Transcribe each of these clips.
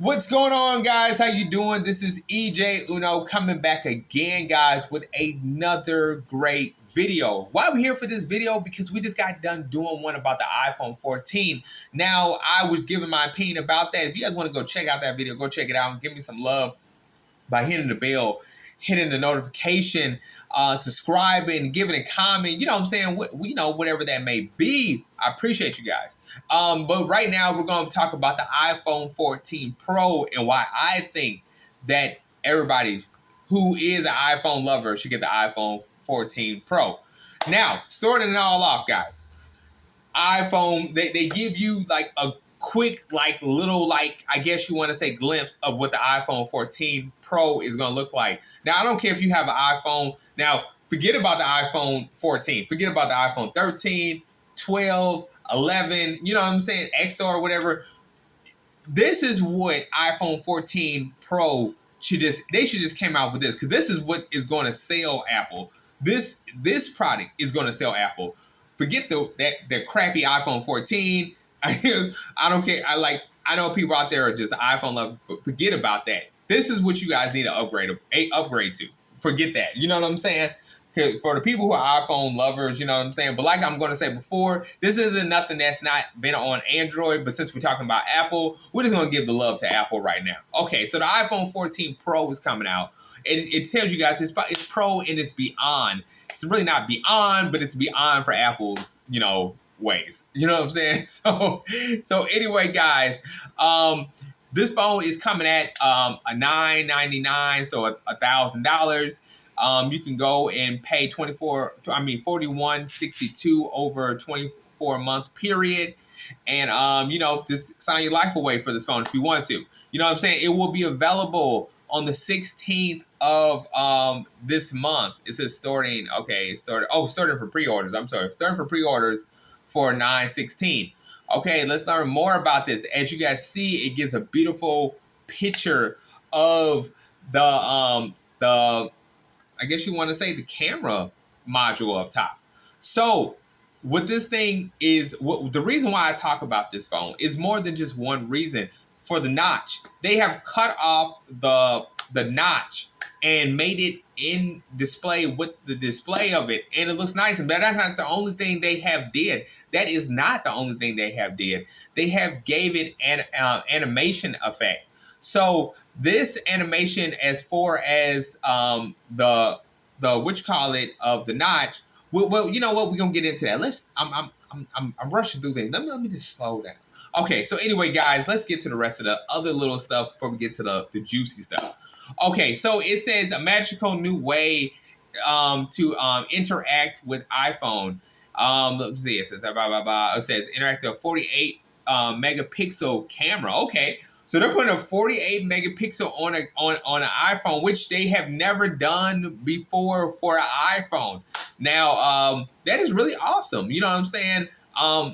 What's going on, guys? How you doing? This is EJ Uno coming back again, guys, with another great video. Why are we here for this video? Because we just got done doing one about the iPhone 14. Now, I was giving my opinion about that. If you guys want to go check out that video, go check it out and give me some love by hitting the bell, hitting the notification, subscribing, giving a comment. You know what I'm saying? Whatever that may be. I appreciate you guys. But right now, we're going to talk about the iPhone 14 Pro and why I think that everybody who is an iPhone lover should get the iPhone 14 Pro. Now, starting it all off, guys. iPhone, they give you like a quick, I guess you want to say glimpse of what the iPhone 14 Pro is going to look like. Now, I don't care if you have an iPhone. Now, forget about the iPhone 14. Forget about the iPhone 13, 12, 11, you know what I'm saying, XR or whatever. This is what iPhone 14 Pro should just came out with this, because this is what is going to sell Apple. This product is going to sell Apple. Forget the crappy iPhone 14. I don't care. I know people out there are just iPhone lovers. Forget about that. This is what you guys need to upgrade to. Forget that. You know what I'm saying? For the people who are iPhone lovers, you know what I'm saying? But like I'm going to say before, this isn't nothing that's not been on Android. But since we're talking about Apple, we're just going to give the love to Apple right now. Okay, so the iPhone 14 Pro is coming out. It tells you guys it's Pro and it's beyond. It's really not beyond, but it's beyond for Apple's, ways. You know what I'm saying? So anyway, guys, this phone is coming at a $999, so $1,000. You can go and pay $41.62 over a 24-month period, and just sign your life away for this phone if you want to. You know what I'm saying? It will be available on the 16th of this month. It says starting. Okay, starting for pre-orders. I'm sorry, starting for pre-orders for 9/16. Okay, let's learn more about this. As you guys see, it gives a beautiful picture of the I guess you want to say the camera module up top. So what this thing is, the reason why I talk about this phone is more than just one reason. For the notch, they have cut off the notch and made it in display with the display of it, and it looks nice. But that's not the only thing they have did. That is not the only thing they have did. They have gave it an animation effect. So this animation, as far as the of the notch, well, you know what, we're gonna get into that. I'm rushing through things. Let me just slow down. Okay, so anyway, guys, let's get to the rest of the other little stuff before we get to the juicy stuff. Okay, so it says a magical new way to interact with iPhone. Let's see, it says It says interactive 48 megapixel camera. Okay, so they're putting a 48 megapixel on an iPhone, which they have never done before for an iPhone. Now, that is really awesome. You know what I'm saying?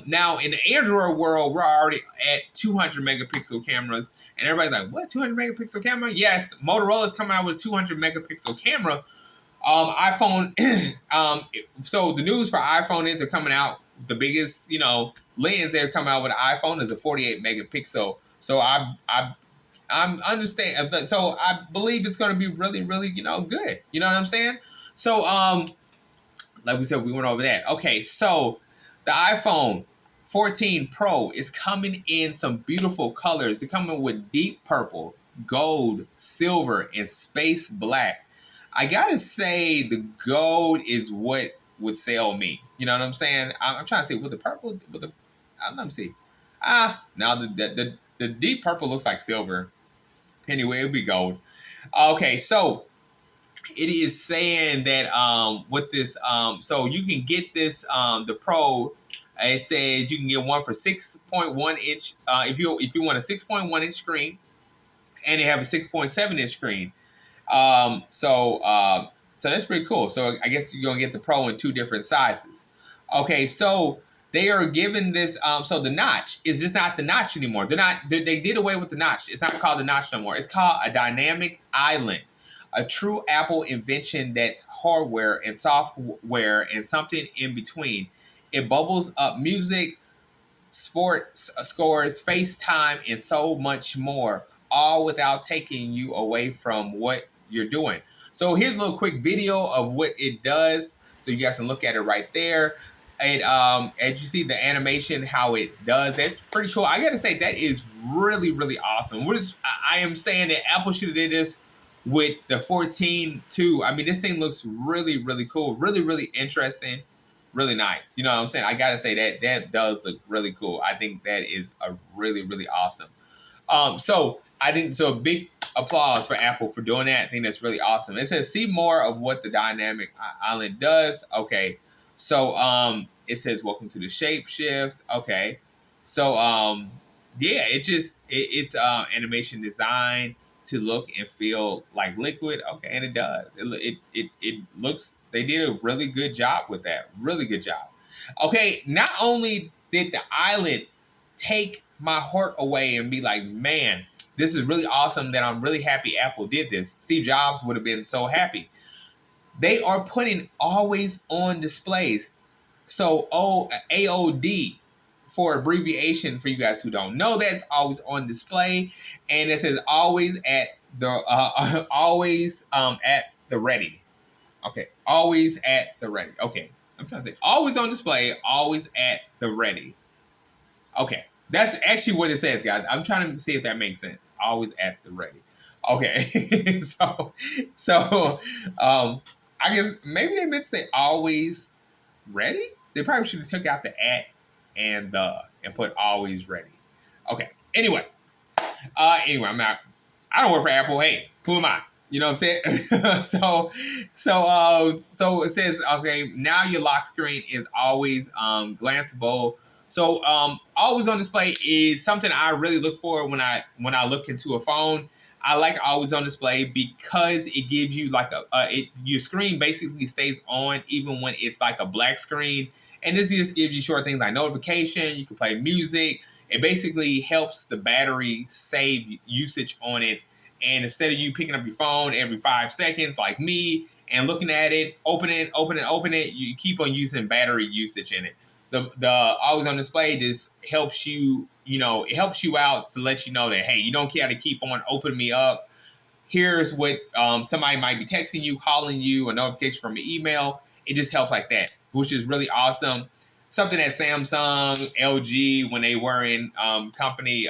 Now in the Android world, we're already at 200 megapixel cameras, and everybody's like, "What, 200 megapixel camera?" Yes, Motorola's coming out with a 200 megapixel camera. iPhone. So the news for iPhone is they're coming out. The biggest, lens they're coming out with an iPhone is a 48 megapixel. So I'm understand. So I believe it's going to be really, really, good. You know what I'm saying? So like we said, we went over that. Okay, so the iPhone 14 Pro is coming in some beautiful colors. They're coming with deep purple, gold, silver, and space black. I gotta say the gold is what would sell me. You know what I'm saying? I'm trying to say with the purple, let me see. Now the deep purple looks like silver. Anyway, it'll be gold. Okay, so it is saying that with this so you can get this the Pro. It says you can get one for 6.1 inch if you want a 6.1 inch screen, and they have a 6.7 inch screen. So that's pretty cool. So I guess you're gonna get the Pro in two different sizes. Okay, so they are giving this. So the notch is just not the notch anymore. They did away with the notch. It's not called the notch no more. It's called a dynamic island, a true Apple invention that's hardware and software and something in between. It bubbles up music, sports scores, FaceTime, and so much more. all without taking you away from what you're doing. So here's a little quick video of what it does, so you guys can look at it right there. And as you see the animation, how it does, that's pretty cool. I gotta say that is really, really awesome. I am saying that Apple should have did this with the 14 too. I mean, this thing looks really, really cool, really, really interesting, really nice. You know what I'm saying? I gotta say that does look really cool. I think that is a really, really awesome. So I think so. Big applause for Apple for doing that. I think that's really awesome. It says see more of what the dynamic island does. Okay, so it says welcome to the shape shift. Okay, so yeah, it's animation design to look and feel like liquid. Okay, and it does. It looks. They did a really good job with that. Really good job. Okay, not only did the island take my heart away and be like, man, this is really awesome that I'm really happy Apple did this. Steve Jobs would have been so happy. They are putting always on displays. So AOD for abbreviation for you guys who don't know, that's always on display, and it says always at the always at the ready. Okay, always at the ready. Okay, I'm trying to say always on display, always at the ready. Okay, that's actually what it says, guys. I'm trying to see if that makes sense. Always at the ready. Okay, so I guess maybe they meant to say always ready. They probably should have took out the at and the and put always ready. Okay. Anyway, I'm not. I don't work for Apple. Hey, who am I? You know what I'm saying? So it says, okay, now your lock screen is always glanceable. So always on display is something I really look for when I look into a phone. I like always on display because it gives you like your screen basically stays on even when it's like a black screen. And this just gives you short things like notification. You can play music. It basically helps the battery save usage on it. And instead of you picking up your phone every 5 seconds like me and looking at it, open it, you keep on using battery usage in it. The always on display just helps you, it helps you out to let you know that, hey, you don't care to keep on opening me up. Here's what somebody might be texting you, calling you, a notification from an email. It just helps like that, which is really awesome. Something that Samsung, LG, when they were in company,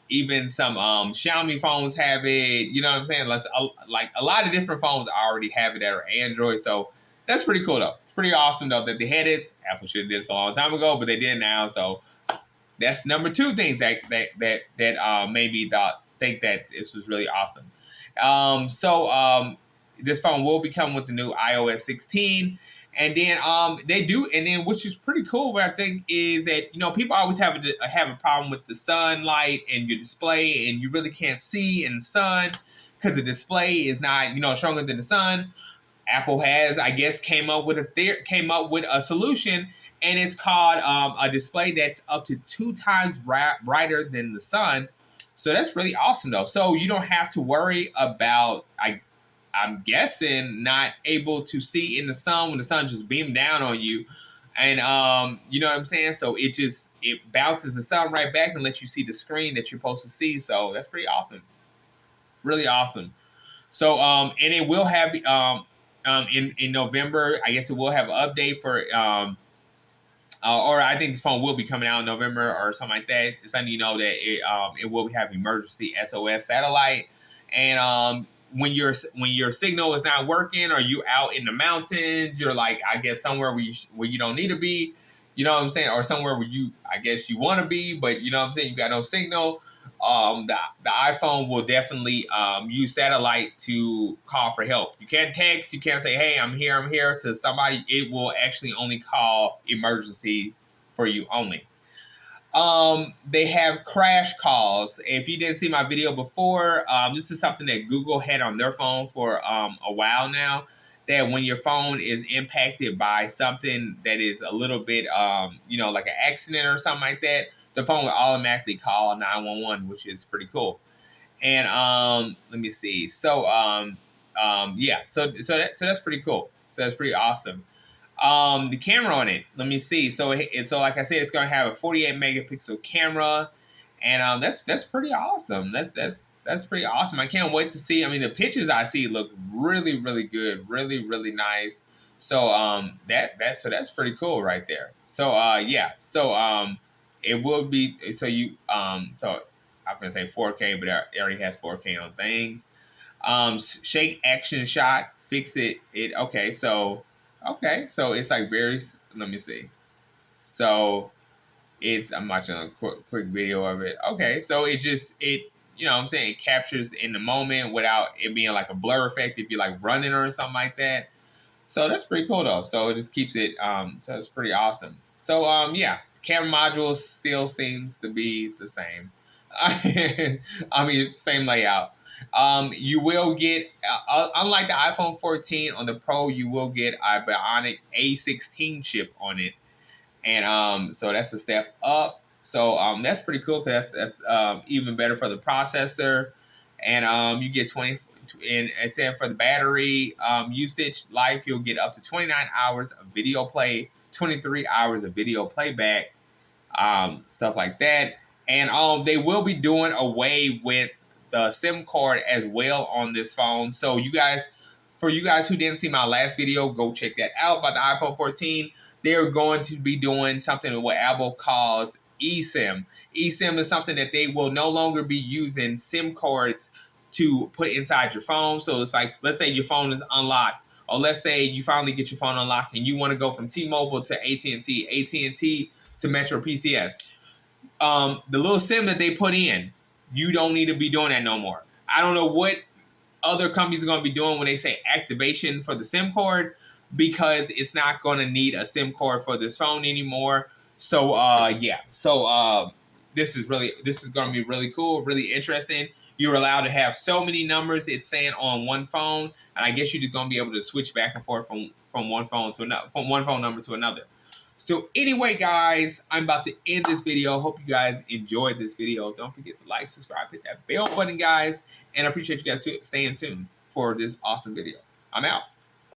even some Xiaomi phones have it. You know what I'm saying? Like a lot of different phones already have it that are Android. So that's pretty cool though. It's pretty awesome though that they had this. Apple should have did this a long time ago, but they did now. So that's number two things that made me think that this was really awesome. This phone will be coming with the new iOS 16. And then they do, and then which is pretty cool. What I think is that people always have a problem with the sunlight and your display, and you really can't see in the sun because the display is not stronger than the sun. Apple has, I guess, came up with a solution, and it's called a display that's up to 2 times brighter than the sun. So that's really awesome, though. So you don't have to worry about, I'm guessing, not able to see in the sun when the sun just beamed down on you. And you know what I'm saying? So it bounces the sun right back and lets you see the screen that you're supposed to see. So that's pretty awesome. Really awesome. So and it will have in November, I guess it will have an update for or I think this phone will be coming out in November or something like that. It's letting you know that it will have emergency SOS satellite. And when your signal is not working, or you out in the mountains, you're like, I guess somewhere where you don't need to be, you know what I'm saying, or somewhere where I guess you want to be, but you know what I'm saying, you got no signal. The iPhone will definitely use satellite to call for help. You can't text. You can't say, hey, I'm here to somebody. It will actually only call emergency for you only. They have crash calls. If you didn't see my video before, this is something that Google had on their phone for a while now, that when your phone is impacted by something that is a little bit, like an accident or something like that, the phone will automatically call 911, which is pretty cool. And let me see. So yeah, so that's pretty cool. So that's pretty awesome. The camera on it, let me see. So like I said, it's going to have a 48 megapixel camera, And that's pretty awesome. That's pretty awesome. I can't wait to see. I mean, the pictures I see look really really good, really nice. So so that's pretty cool right there. So yeah. So it will be so I'm gonna say 4K, but it already has 4K on things. Shake action shot, fix it. Okay, so it's like very. Let me see. So I'm watching a quick video of it. Okay, so you know what I'm saying, it captures in the moment without it being like a blur effect if you're like running or something like that. So that's pretty cool though. So it just keeps it so it's pretty awesome. So yeah, camera module still seems to be the same. I mean, same layout. You will get unlike the iPhone 14 on the Pro, you will get a Bionic A16 chip on it, and so that's a step up. So that's pretty cool because that's even better for the processor, and you get 20. And said for the battery usage life, you'll get up to 29 hours of video play, 23 hours of video playback, stuff like that. And they will be doing away with the SIM card as well on this phone. So for you guys who didn't see my last video, go check that out about the iPhone 14. They're going to be doing something what Apple calls eSIM. eSIM is something that they will no longer be using SIM cards to put inside your phone. So it's like, let's say your phone is unlocked, or let's say you finally get your phone unlocked and you want to go from T-Mobile to AT&T, AT&T to Metro PCS. The little SIM that they put in, you don't need to be doing that no more. I don't know what other companies are going to be doing when they say activation for the SIM card, because it's not going to need a SIM card for this phone anymore. So yeah, so this is going to be really cool, really interesting. You're allowed to have so many numbers, it's saying, on one phone, and I guess you're just going to be able to switch back and forth from one phone to another, from one phone number to another. So anyway, guys, I'm about to end this video. Hope you guys enjoyed this video. Don't forget to like, subscribe, hit that bell button, guys. And I appreciate you guys staying tuned for this awesome video. I'm out.